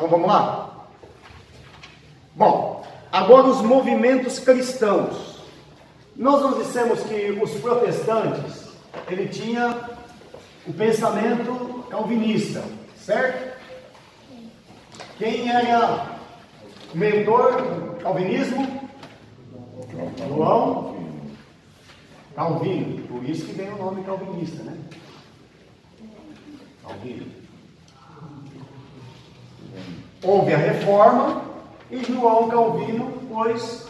Então vamos lá? Bom, agora os movimentos cristãos. Nós não dissemos que os protestantes, ele tinha o pensamento calvinista, certo? Quem era o mentor do calvinismo? João Calvino, por isso que vem o nome calvinista, né? Calvino. Houve a reforma e João Calvino pôs,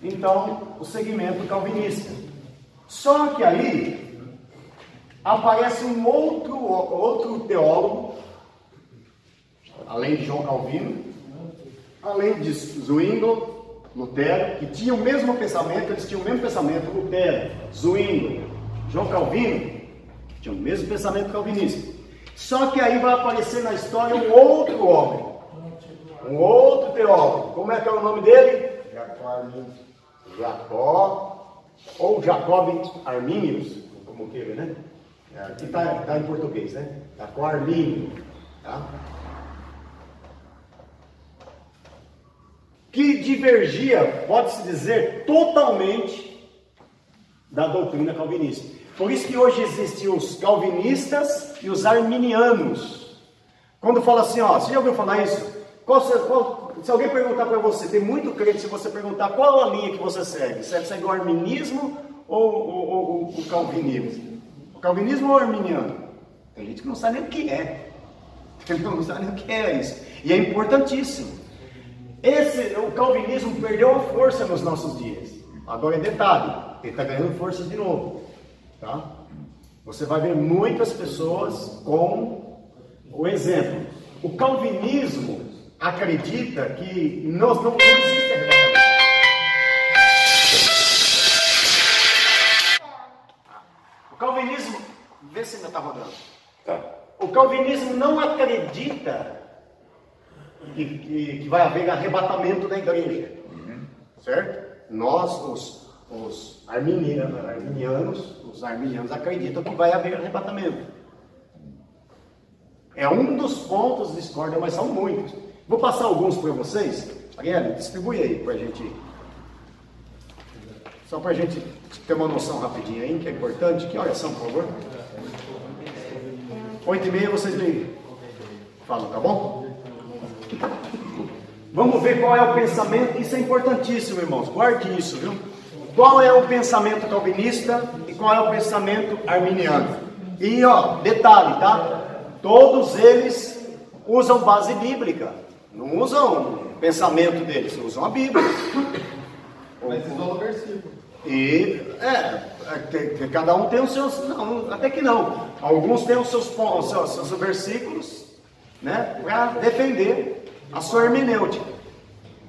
então, o segmento calvinista. Só que aí aparece um outro teólogo, além de João Calvino, além de Zwingli, Lutero, que tinha o mesmo pensamento, eles tinham o mesmo pensamento, Lutero, Zwingli, João Calvino, tinham o mesmo pensamento calvinista. Só que aí vai aparecer na história um outro homem, um outro teólogo. Como é que é o nome dele? Jacó, ou Jacob Arminius, como queira, né? Aqui está em português, né? Jacó Armínio, tá? Que divergia, pode-se dizer, totalmente da doutrina calvinista. Por isso que hoje existem os calvinistas e os arminianos. Quando fala assim, ó, você já ouviu falar isso? Se alguém perguntar para você, tem muito crente, se você perguntar qual a linha que você segue, você segue o arminismo ou o calvinismo? O calvinismo ou o arminiano? Tem gente que não sabe nem o que é. Não sabe nem o que é isso. E é importantíssimo. O calvinismo perdeu a força nos nossos dias. Agora é detalhe, ele está ganhando força de novo. Tá? Você vai ver muitas pessoas com o exemplo. O calvinismo acredita que nós não existe arrebatamento. O calvinismo, vê se ainda está rodando. Tá. O calvinismo não acredita que vai haver arrebatamento da igreja, certo? Nós, os arminianos acreditam que vai haver arrebatamento. É um dos pontos de discórdia, mas são muitos. Vou passar alguns para vocês. Ariane, distribui aí para a gente, só para a gente ter uma noção rapidinho aí, que é importante. Que horas são, por favor? 8h30 vocês me falam, tá bom? Vamos ver qual é o pensamento, isso é importantíssimo, irmãos, guarde isso, viu? Qual é o pensamento calvinista e qual é o pensamento arminiano? E ó, detalhe, tá? Todos eles usam base bíblica, não usam o pensamento deles, usam a Bíblia. Mas usam o versículo. E, cada um tem os seus, não, até que não. Alguns têm os seus versículos, né, para defender a sua hermenêutica,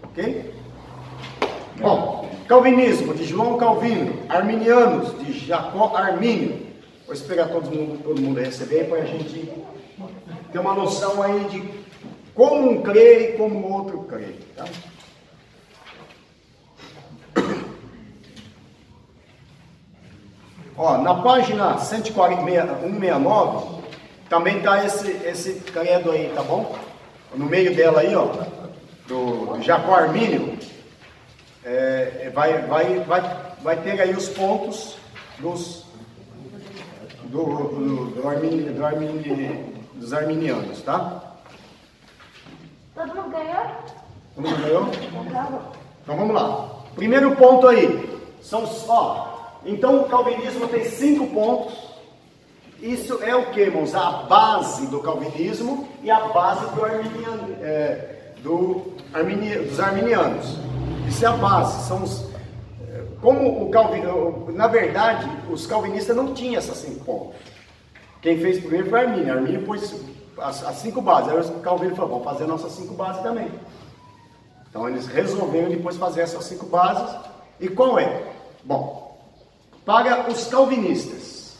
ok? Bom, calvinismo de João Calvino, arminianos de Jacó Armínio. Vou esperar todo mundo receber para a gente ter uma noção aí de como um crê e como o outro crê, tá? Ó, na página 169 também está esse credo aí, tá bom? No meio dela aí, ó, do Jacó Armínio, vai ter aí os pontos dos arminianos, tá? Todo mundo ganhou? Todo mundo ganhou? Então vamos lá. Primeiro ponto aí, então o calvinismo tem 5 pontos. Isso é o que, irmãos? A base do calvinismo e a base dos arminianos. Isso é a base. Na verdade, os calvinistas não tinham essas 5 pontos. Quem fez primeiro foi Armínio. Armínio pôs as 5 bases. Aí o Calvino falou, vamos fazer nossas 5 bases também. Então eles resolveram depois fazer essas 5 bases. E qual é? Bom, para os calvinistas,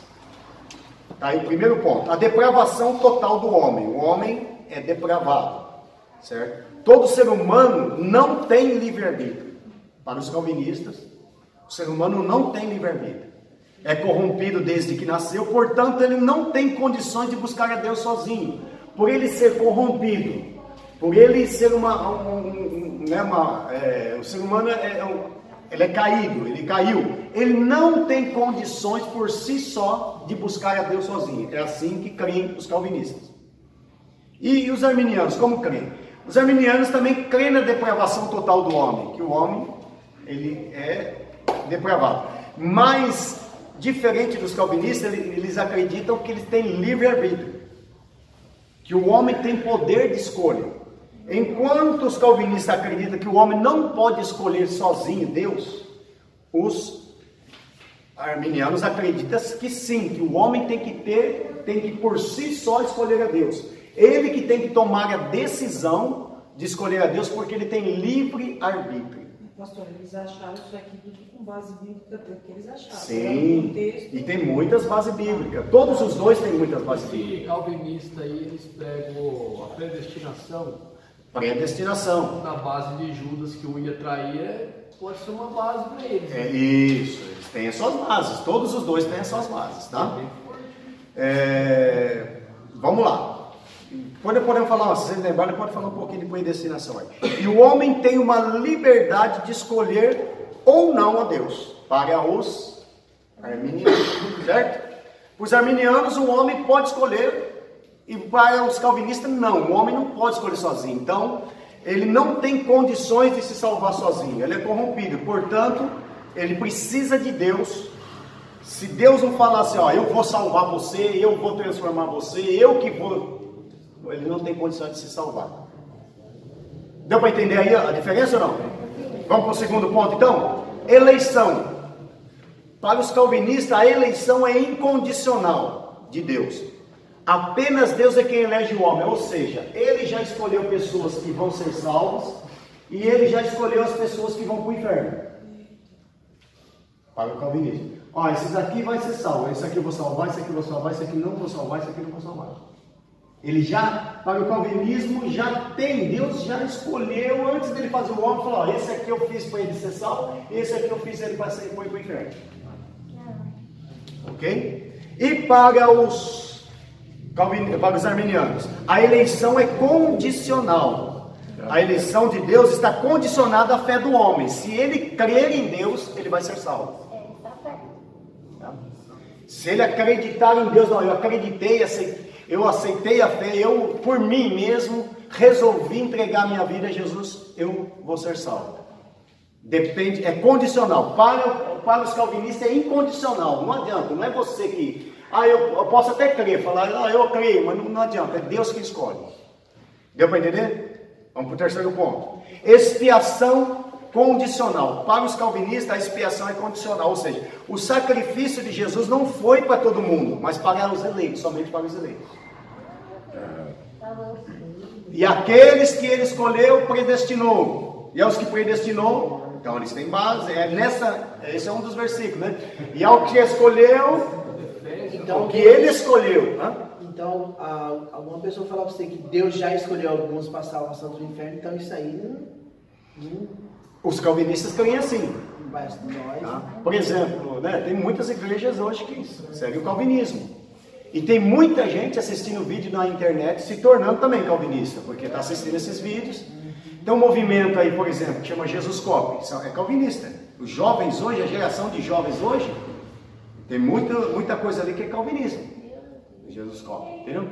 aí o primeiro ponto, a depravação total do homem. O homem é depravado, certo? Todo ser humano não tem livre-arbítrio. Para os calvinistas, o ser humano não tem livre-arbítrio. É corrompido desde que nasceu, portanto ele não tem condições de buscar a Deus sozinho. por ele ser corrompido, por ele ser o ser humano ele é caído, ele caiu, ele não tem condições por si só de buscar a Deus sozinho. É assim que creem os calvinistas. E os arminianos, como creem? Os arminianos também creem na depravação total do homem, que o homem ele é depravado. Mas, diferente dos calvinistas, eles acreditam que eles têm livre-arbítrio, que o homem tem poder de escolha. Enquanto os calvinistas acreditam que o homem não pode escolher sozinho Deus, os arminianos acreditam que sim, que o homem tem que por si só escolher a Deus. Ele que tem que tomar a decisão de escolher a Deus, porque ele tem livre-arbítrio. Pastor, eles acharam isso aqui tudo com base bíblica, porque eles acharam. Sim, e tem muitas bases bíblicas. Todos os dois têm muitas bases bíblicas. E calvinista aí, eles pegam a predestinação. Na base de Judas, que o ia trair, pode ser uma base para eles. É isso, eles têm as suas bases. Todos os dois têm as suas bases, tá? Vamos lá. Podemos falar, se vocês lembrarem, pode falar um pouquinho de predestinação aí. E o homem tem uma liberdade de escolher ou não a Deus, para os arminianos, certo? Para os arminianos, o homem pode escolher, e para os calvinistas, não, o homem não pode escolher sozinho. Então, ele não tem condições de se salvar sozinho, ele é corrompido, portanto, ele precisa de Deus. Se Deus não falar assim, ó, eu vou salvar você, eu vou transformar você, eu que vou... ele não tem condição de se salvar. Deu para entender aí a diferença ou não? Vamos para o segundo ponto então? Eleição. Para os calvinistas, a eleição é incondicional de Deus. Apenas Deus é quem elege o homem, ou seja, ele já escolheu pessoas que vão ser salvas e ele já escolheu as pessoas que vão para o inferno. Para o calvinismo. Ó, esses aqui vai ser salvo, esse aqui eu vou salvar, esse aqui eu vou salvar, esse aqui não vou salvar, esse aqui não vou salvar. Ele já, para o calvinismo, já tem, Deus já escolheu, antes dele fazer o homem, falou, ó, esse aqui eu fiz para ele ser salvo, esse aqui eu fiz ele para ir para o inferno. Ok? E para os arminianos, a eleição é condicional. A eleição de Deus está condicionada à fé do homem. Se ele crer em Deus, ele vai ser salvo. Se ele acreditar em Deus, não, eu acreditei, eu aceitei a fé, eu por mim mesmo resolvi entregar minha vida a Jesus, eu vou ser salvo. Depende, é condicional. Para os calvinistas é incondicional. Não adianta, não é você que... eu posso até crer, falar, eu creio, mas não adianta, é Deus que escolhe. Deu para entender? Vamos para o terceiro ponto. Expiação condicional. Para os calvinistas a expiação é condicional, ou seja, o sacrifício de Jesus não foi para todo mundo, mas para os eleitos, somente para os eleitos. E aqueles que ele escolheu, predestinou. E aos que predestinou, então eles têm base, esse é um dos versículos, né? E ao que escolheu, então, o que ele escolheu. Então, alguma pessoa falar para você que Deus já escolheu alguns para a salvação do inferno, então isso aí não... Os calvinistas creem assim. Mas nós... Por exemplo, né, tem muitas igrejas hoje que seguem o calvinismo. E tem muita gente assistindo vídeo na internet se tornando também calvinista, porque está assistindo esses vídeos. Tem um movimento aí, por exemplo, que chama Jesus Cop, é calvinista. Os jovens hoje, a geração de jovens hoje, tem muita coisa ali que é calvinismo. Jesus Cop, entendeu?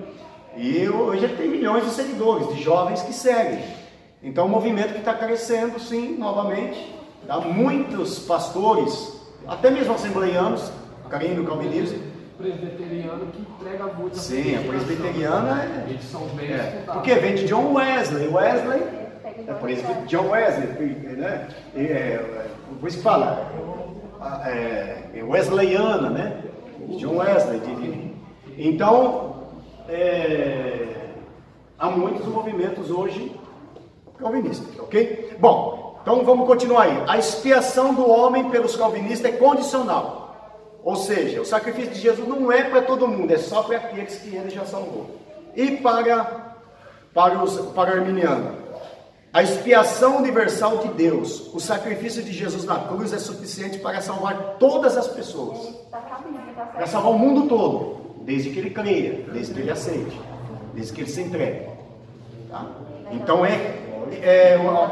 E hoje tem milhões de seguidores, de jovens que seguem. Então, é um movimento que está crescendo, sim, novamente. Tá? Muitos pastores, até mesmo assembleianos, creem no calvinismo. Presbiteriano que entrega muito. Sim, a presbiteriana eles são bem porque vem de John Wesley. Wesley é presbiteriano. John Wesley, né? Por isso que fala, wesleyana, né? John Wesley. Então, há muitos movimentos hoje calvinistas, ok? Bom, então vamos continuar aí. A expiação do homem pelos calvinistas é condicional. Ou seja, o sacrifício de Jesus não é para todo mundo, é só para aqueles que ele já salvou. E para arminiano, a expiação universal de Deus, o sacrifício de Jesus na cruz é suficiente para salvar todas as pessoas. Para salvar o mundo todo, desde que ele creia, desde que ele aceite. desde que ele se entregue. Tá? Então,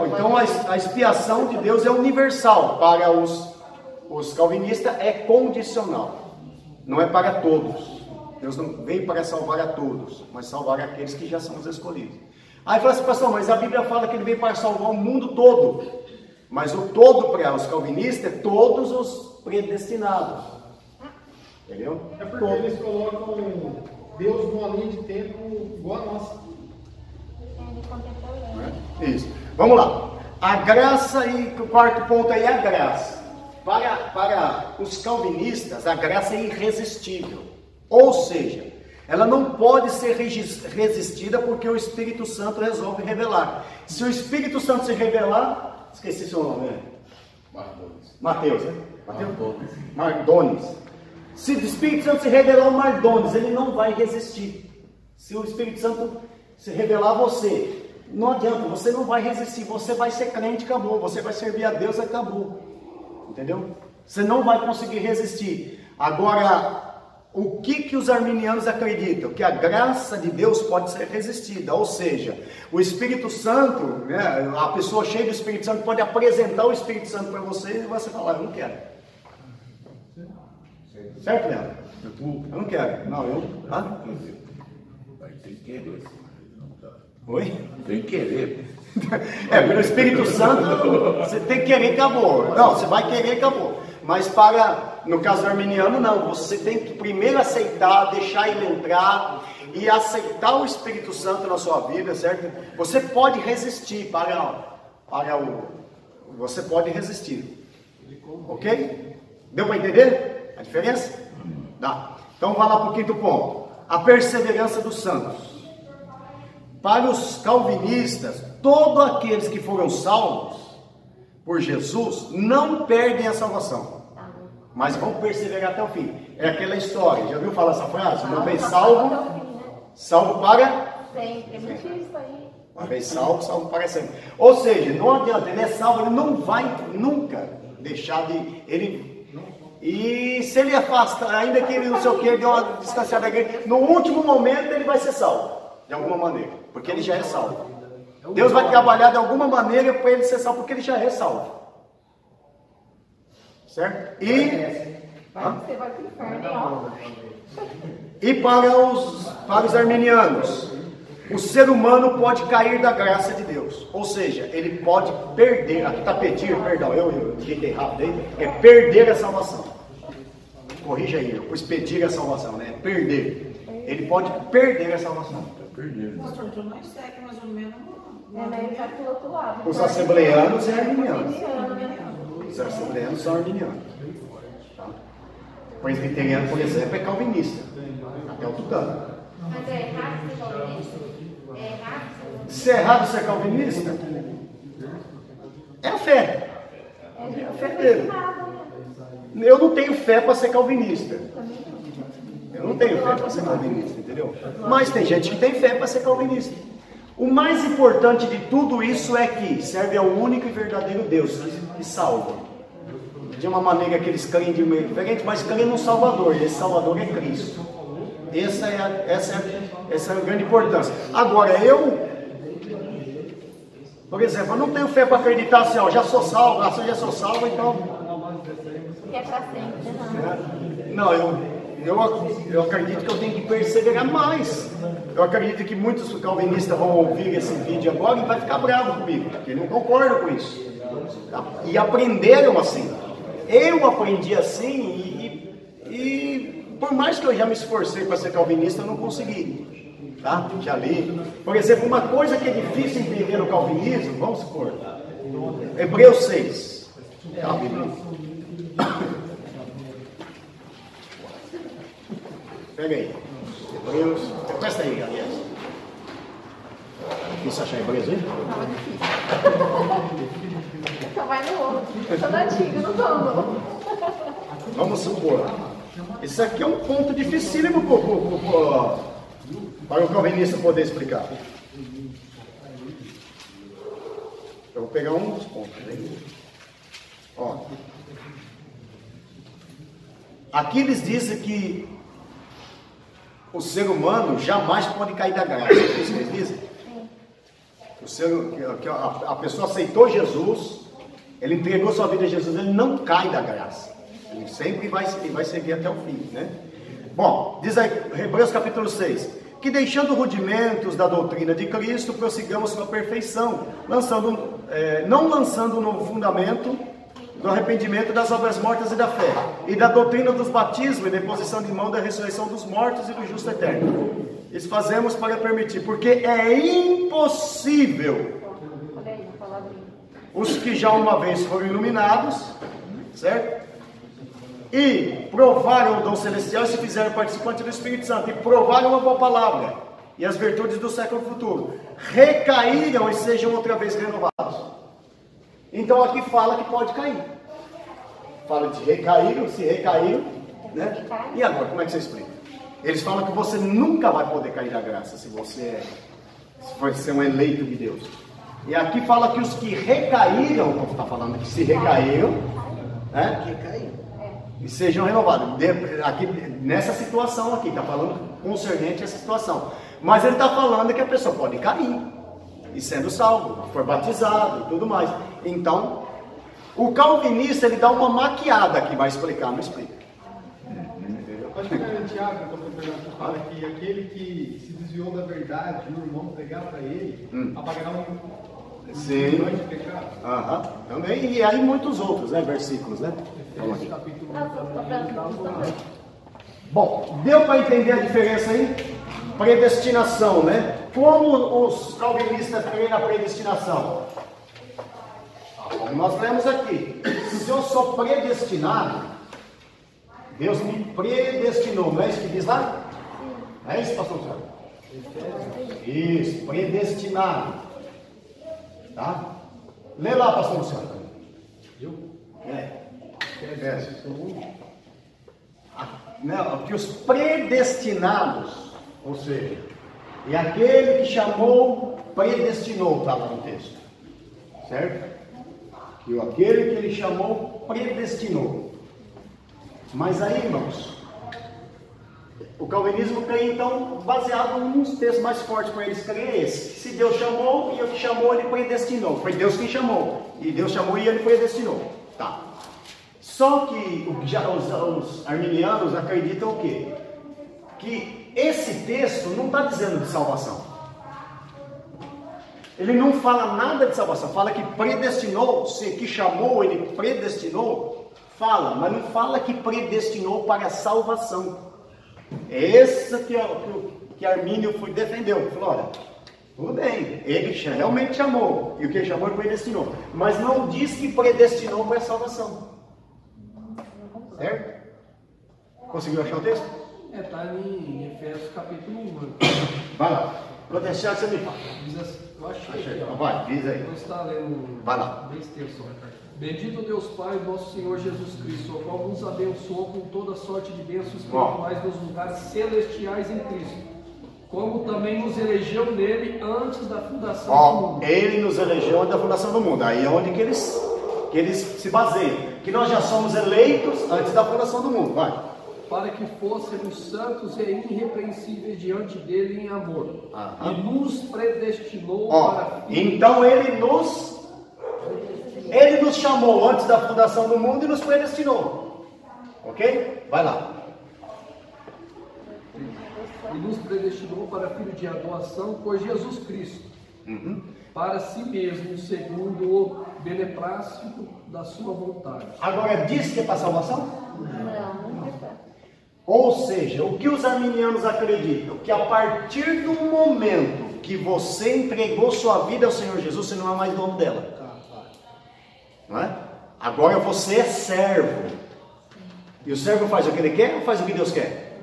então a expiação de Deus é universal. Para os calvinistas é condicional, não é para todos. Deus não veio para salvar a todos, mas salvar aqueles que já são os escolhidos. Aí fala assim, pastor, mas a Bíblia fala que ele veio para salvar o mundo todo. Mas o todo para os calvinistas é todos os predestinados. Entendeu? É porque eles colocam Deus numa linha de tempo igual a nossa. Ele contemporâneo. Isso. Vamos lá. A graça, e o quarto ponto aí é a graça. Para os calvinistas, a graça é irresistível. Ou seja, ela não pode ser resistida porque o Espírito Santo resolve revelar. Se o Espírito Santo se revelar, esqueci seu nome, né? Mateus, né? Mardones. Se o Espírito Santo se revelar ao Mardones, ele não vai resistir. Se o Espírito Santo se revelar a você, não adianta, você não vai resistir, você vai ser crente, acabou. Você vai servir a Deus, acabou. Entendeu? Você não vai conseguir resistir. Agora, o que os arminianos acreditam? Que a graça de Deus pode ser resistida, ou seja, o Espírito Santo, né, a pessoa cheia do Espírito Santo pode apresentar o Espírito Santo para você e você falar, eu não quero. Certo, Leandro? Eu não quero. Não, eu... Ah? Tem que querer. Oi? Tem que querer. Pelo Espírito Santo, você tem que querer, acabou. Não, você vai querer, acabou. Mas no caso do arminiano, não. Você tem que primeiro aceitar, deixar ele entrar e aceitar o Espírito Santo na sua vida, certo? Você pode resistir você pode resistir. Ok? Deu para entender a diferença? Dá. Então, vá lá para o quinto ponto. A perseverança dos santos. Para os calvinistas, todos aqueles que foram salvos por Jesus não perdem a salvação, mas vão perseverar até o fim. É aquela história, já ouviu falar essa frase? Uma vez salvo, salvo para sempre. É muito isso aí. Uma vez salvo, salvo para sempre. Ou seja, não adianta, ele é salvo, ele não vai nunca deixar de... E se ele afasta, ainda que ele não sei o que, deu uma distanciada da igreja, no último momento ele vai ser salvo, de alguma maneira, porque ele já é salvo. Deus vai trabalhar de alguma maneira para ele ser salvo, porque ele já é salvo. Certo? Você vai pro inferno, ó. E para os arminianos, o ser humano pode cair da graça de Deus. Ou seja, ele pode perder, aqui está pedir, perdão, eu digitei rápido aí, é perder a salvação. Corrija aí, eu pus pedir a salvação, né? Perder. Ele pode perder a salvação. Pastor, então nós segue mais ou menos. Mas ele vai pro outro lado. Os assembleanos e arminianos. Os assembleanos são arminianos. Tá? O presbiteriano, por exemplo, é calvinista. Até o tutano. Mas é errado ser calvinista? É errado ser... Se é errado ser calvinista, é a fé. É a fé dele. nada, né? Eu não tenho fé para ser calvinista. Eu não tenho fé para ser calvinista, entendeu? Mas tem gente que tem fé para ser calvinista. O mais importante de tudo isso é que serve ao único e verdadeiro Deus que salva. De uma maneira que eles creem de meio diferente, mas creem no Salvador. E esse Salvador é Cristo. Essa é a grande importância. Agora, por exemplo, eu não tenho fé para acreditar assim, ó, já sou salvo, já sou salvo, então... Que é para sempre, não. Não, eu acredito que eu tenho que perseverar mais. Eu acredito que muitos calvinistas vão ouvir esse vídeo agora e vai ficar bravo comigo, porque não concordam com isso. Tá? E aprenderam assim. Eu aprendi assim e por mais que eu já me esforcei para ser calvinista, eu não consegui. Tá? Já li. Por exemplo, uma coisa que é difícil entender no calvinismo, vamos supor, Hebreus 6. Tá, pega aí. Hebreus. Presta aí, aliás. Difícil achar Hebreus aí? Então vai no outro. Eu tô no antigo, não tô no novo. Vamos supor. Isso aqui é um ponto dificílimo para o calvinista poder explicar. Eu vou pegar um dos pontos. Né? Ó. Aqui eles dizem que o ser humano jamais pode cair da graça. É isso que eles dizem? A pessoa aceitou Jesus, ele entregou sua vida a Jesus, ele não cai da graça. Ele sempre vai seguir até o fim, né? Bom, diz aí, Hebreus capítulo 6, que deixando rudimentos da doutrina de Cristo, prossigamos para a perfeição, não lançando um novo fundamento do arrependimento das obras mortas e da fé, e da doutrina dos batismos e da imposição de mão da ressurreição dos mortos e do justo eterno. Isso fazemos para permitir, porque é impossível os que já uma vez foram iluminados, certo? E provaram o dom celestial e se fizeram participantes do Espírito Santo, e provaram a boa palavra e as virtudes do século futuro, recaíram e sejam outra vez renovados. Então aqui fala que pode cair. Fala de recaíram, se recaíram, né? E agora, como é que você explica? Eles falam que você nunca vai poder cair da graça se for ser um eleito de Deus. E aqui fala que os que recaíram, como está falando que se recaíram, né? E sejam renovados. Aqui, nessa situação aqui, está falando concernente a essa situação. Mas ele está falando que a pessoa pode cair, e sendo salvo, for batizado e tudo mais. Então, o calvinista, ele dá uma maquiada aqui, vai explicar, não explica. Acho que é Tiago, quando eu fala que aquele que se desviou da verdade, o irmão pregar para ele, apagará um milhão de pecados. Também, e aí muitos outros, né, versículos, né? Bom, deu para entender a diferença aí? Predestinação, né? Como os calvinistas creem na predestinação? Como nós lemos aqui, se eu sou predestinado, Deus me predestinou, não é isso que diz lá? É isso, pastor Tiago? Isso, predestinado. Tá? Lê lá, pastor Luciano. Eu? Que os predestinados, ou seja, e aquele que chamou, predestinou, está lá no texto. Certo? Que aquele que ele chamou, predestinou. Mas aí, irmãos, o calvinismo crê, então, baseado nos textos mais fortes para eles crê esse. Se Deus chamou, e o que chamou, ele predestinou. Foi Deus quem chamou. E Deus chamou e ele predestinou. Tá. Só que os arminianos acreditam o quê? Que esse texto não está dizendo de salvação. Ele não fala nada de salvação. Fala que predestinou, que chamou, ele predestinou. Fala, mas não fala que predestinou para a salvação. É essa que Armínio defendeu. Falou, olha, tudo bem, ele realmente chamou, e o que ele chamou ele predestinou, mas não diz que predestinou para a salvação. Certo? Conseguiu achar o texto? Está em Efésios capítulo 1. Vai lá. Quando deixar, você me fala. Diz assim, eu achei Achei. aqui, ó. Vai, diz aí. Você está lendo Vai lá. bem extenso, Ricardo. Bendito Deus Pai, nosso Senhor Jesus Cristo, o qual nos abençoou com toda sorte de bênçãos espirituais nos lugares celestiais em Cristo, como também nos elegeu nele antes da fundação do mundo. Ele nos elegeu antes da fundação do mundo. Aí é onde que eles se baseiam. Que nós já somos eleitos antes da fundação do mundo. Vai. Para que fôssemos santos e irrepreensíveis diante dele em amor. E nos predestinou para... Então ele nos chamou antes da fundação do mundo e nos predestinou. Ok? Vai lá. E nos predestinou para filho de adoção por Jesus Cristo. Para si mesmo, segundo o beneplácito da sua vontade. Agora diz que é para salvação? Não é. Ou seja, o que os arminianos acreditam? Que a partir do momento que você entregou sua vida ao Senhor Jesus, você não é mais dono dela. Não é? Agora você é servo. E o servo faz o que ele quer ou faz o que Deus quer?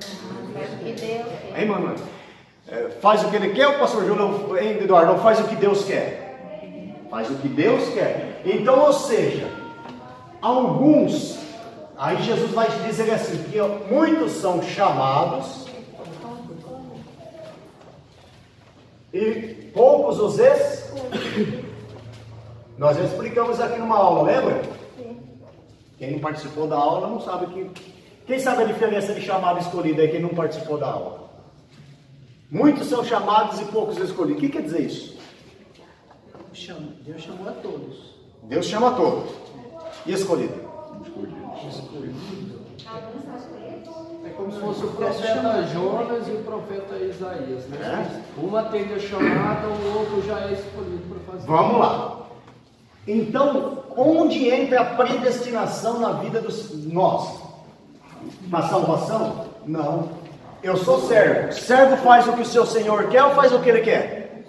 Faz o que Deus quer. Hein, Manuel? Faz o que ele quer ou o pastor Júlio, Eduardo, não faz o que Deus quer? Faz o que Deus quer. Então, ou seja, alguns, aí Jesus vai dizer assim, que muitos são chamados e poucos os Nós já explicamos aqui numa aula, lembra? Quem não participou da aula não sabe que... Quem sabe a diferença de chamado e escolhido aí, quem não participou da aula? Muitos são chamados e poucos escolhidos. O que quer dizer isso? Deus chamou a todos. Deus chama a todos. E escolhido? É como se fosse o profeta Jonas e o profeta Isaías, né? Uma teve a chamada, o outro já é escolhido para fazer. Vamos lá. Então, onde entra a predestinação na vida dos nós? Na salvação? Não. Eu sou servo. Servo faz o que o seu senhor quer ou faz o que ele quer?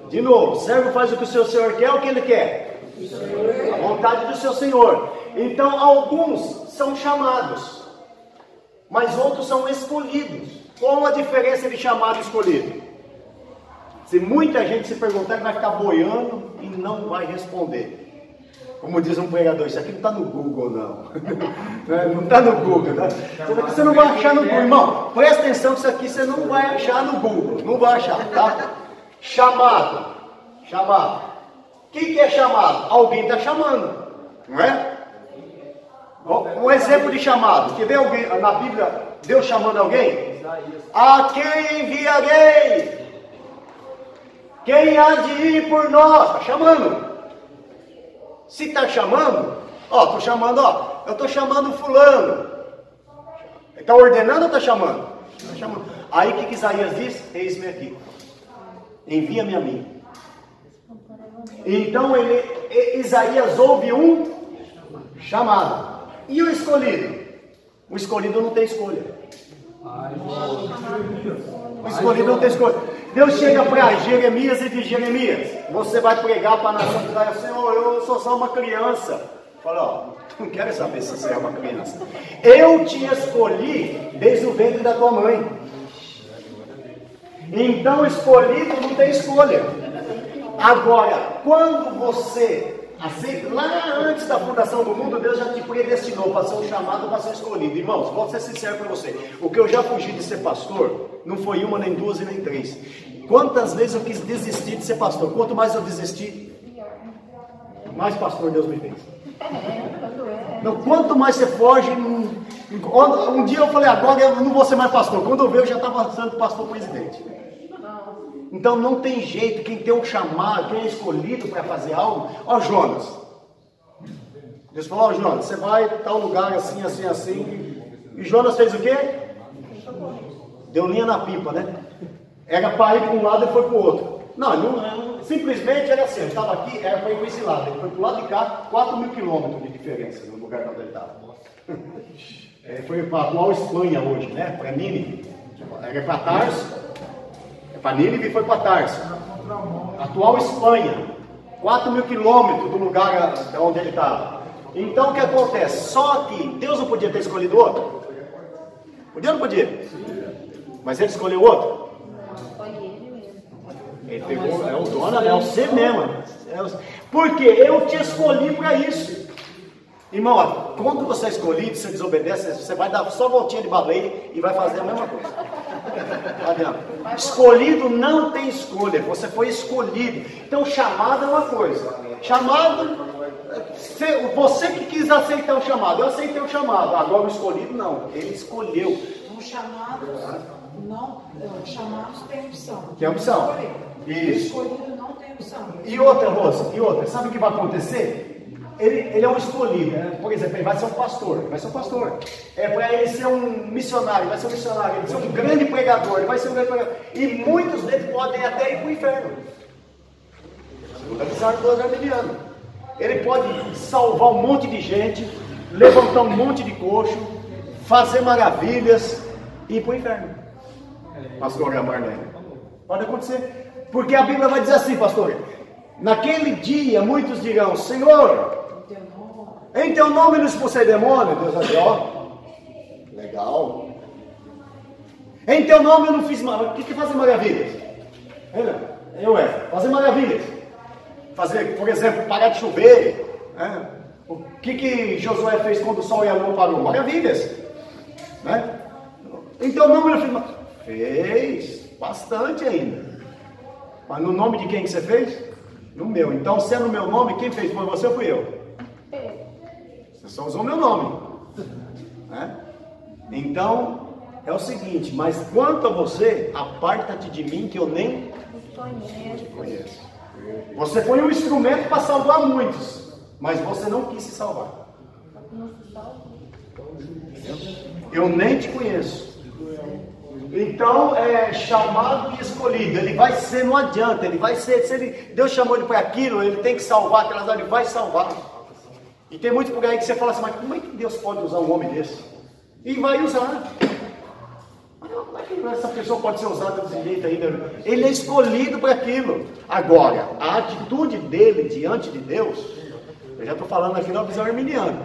De novo, servo faz o que o seu senhor quer ou o que ele quer? A vontade do seu senhor. Então, alguns são chamados, mas outros são escolhidos. Qual a diferença de chamado e escolhido? Se muita gente se perguntar, ele vai ficar boiando e não vai responder. Como diz um pregador, isso aqui não está no Google, não. Não está no Google. Né? Você não vai achar no Google. Irmão, presta atenção que isso aqui você não vai achar no Google. Não vai achar, tá? Chamado. Chamado. Quem que é chamado? Alguém está chamando. Não é? Um exemplo de chamado. Quer ver alguém na Bíblia, Deus chamando alguém? A quem enviarei? Quem há de ir por nós? Está chamando. Se está chamando, ó, estou chamando, ó, eu estou chamando fulano. Está ordenando ou está chamando? Está chamando. Aí o que Isaías diz? Eis-me aqui. Envia-me a mim. Então Isaías ouve um chamado. E o escolhido? O escolhido não tem escolha. O escolhido não tem escolha. Deus chega para Jeremias e diz: Jeremias, você vai pregar para a nação de Israel. Senhor, eu sou só uma criança. Fala, ó, não quero saber se você é uma criança. Eu te escolhi desde o ventre da tua mãe. Então, escolhido não tem escolha. Agora, quando você aceita, lá antes da fundação do mundo, Deus já te predestinou para ser um chamado, para ser escolhido. Irmãos, vou ser sincero para você. O que eu já fugi de ser pastor, não foi uma, nem duas e nem três. Quantas vezes eu quis desistir de ser pastor? Quanto mais eu desisti, mais pastor Deus me fez. Não, quanto mais você foge, um dia eu falei, agora eu não vou ser mais pastor. Quando eu vi, eu já estava sendo pastor presidente. Então não tem jeito, quem tem um chamado, quem é escolhido para fazer algo, ó Jonas. Deus falou, ó Jonas, você vai para tal lugar assim, assim, assim. E Jonas fez o quê? Deu linha na pipa, né? Era para ir para um lado e foi para o outro. Não, simplesmente era assim, ele estava aqui, era para ir para esse lado. Ele foi para o lado de cá, 4.000 quilômetros de diferença no lugar onde ele estava. Foi para a atual Espanha hoje, né? Para Nínive. Era para Tarso. Para Nínive foi para Tarso. Atual Espanha. 4.000 quilômetros do lugar onde ele estava. Então o que acontece? Só que Deus não podia ter escolhido outro? Podia ou não podia? Mas ele escolheu outro? Foi ele mesmo. Ele pegou, é o dono, é você mesmo. Porque eu te escolhi para isso. Irmão, ó, quando você é escolhido, você desobedece, você vai dar só voltinha de baleia e vai fazer a mesma coisa. Escolhido não tem escolha, você foi escolhido. Então chamado é uma coisa. Chamado, você que quis aceitar o chamado, eu aceitei o chamado. Agora o escolhido não, ele escolheu. Os chamados têm opção. Tem opção. Isso. O escolhido não tem opção. E outra, Rosa, sabe o que vai acontecer? Ele é um escolhido, né? Por exemplo, ele vai ser um pastor, É para ele ser um missionário, ele vai ser um missionário, ele vai ser um grande pregador, ele vai ser um grande pregador. E muitos deles podem até ir para o inferno. Segundo a visão do arminiano. Ele pode salvar um monte de gente, levantar um monte de coxo, fazer maravilhas e ir para o inferno. Pastor Marlene. Pode acontecer. Porque a Bíblia vai dizer assim, pastor. Naquele dia muitos dirão, Senhor, em teu nome eu expulsei demônio. Deus vai dizer, ó, legal. Em teu nome eu não fiz maravilhas. O que fazer maravilhas? Fazer maravilhas. Fazer, por exemplo, parar de chover. Né? O que Josué fez quando o sol e a lua parou? Maravilhas. Né? Em teu nome eu não fiz maravilhas. Fez, bastante ainda. Mas no nome de quem que você fez? No meu. Então, se é no meu nome, quem fez? Foi você ou fui eu? Você só usou o meu nome. Né? Então, é o seguinte: mas quanto a você, aparta-te de mim que eu nem te conheço. Você foi um instrumento para salvar muitos, mas você não quis se salvar. Eu nem te conheço. Então, é chamado e escolhido. Ele vai ser, não adianta. Ele vai ser, se Deus chamou ele para aquilo, ele tem que salvar aquelas áreas, ele vai salvar. E tem muitos por aí que você fala assim: mas como é que Deus pode usar um homem desse? E vai usar. Como é que essa pessoa pode ser usada desse jeito ainda? Ele é escolhido para aquilo. Agora, a atitude dele diante de Deus, eu já estou falando aqui na visão arminiana.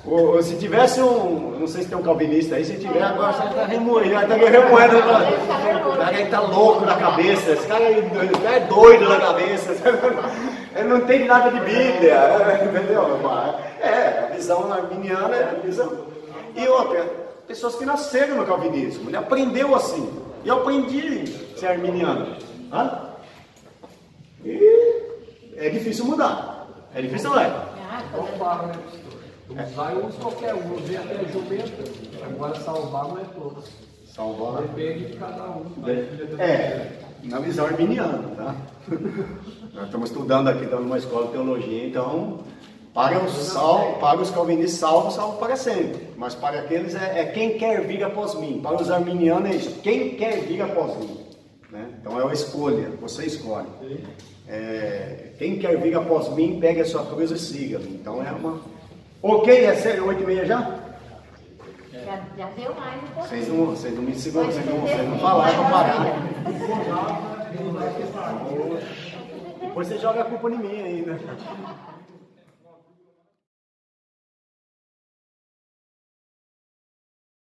Ou se tivesse não sei se tem um calvinista aí, se tiver agora você está remoendo. O cara aí está louco na cabeça, esse cara é doido na cabeça. Ele não entende nada de Bíblia, entendeu? A visão arminiana é a visão. E outra, pessoas que nasceram no calvinismo, ele aprendeu assim. E eu aprendi a ser arminiano. E é difícil mudar. É difícil, não é? Não para, né, pastor? Usar eu uso qualquer um, usei até jumenta. Agora salvar não é todos. Salvar. Depende de cada um. Na visão arminiana, tá? Nós estamos estudando aqui, dando uma escola de teologia, então, para os calvinistas salvo para sempre. Mas para aqueles é quem quer vir após mim. Para os arminianos é isso, quem quer vir após mim. Né? Então é uma escolha, você escolhe. Quem quer vir após mim, pegue a sua cruz e siga-me. Então é uma... Ok, é sério, 8h30 já? Já deu mais um pouquinho. Vocês não me seguram, vocês não falaram para parar. Depois você joga a culpa em mim ainda.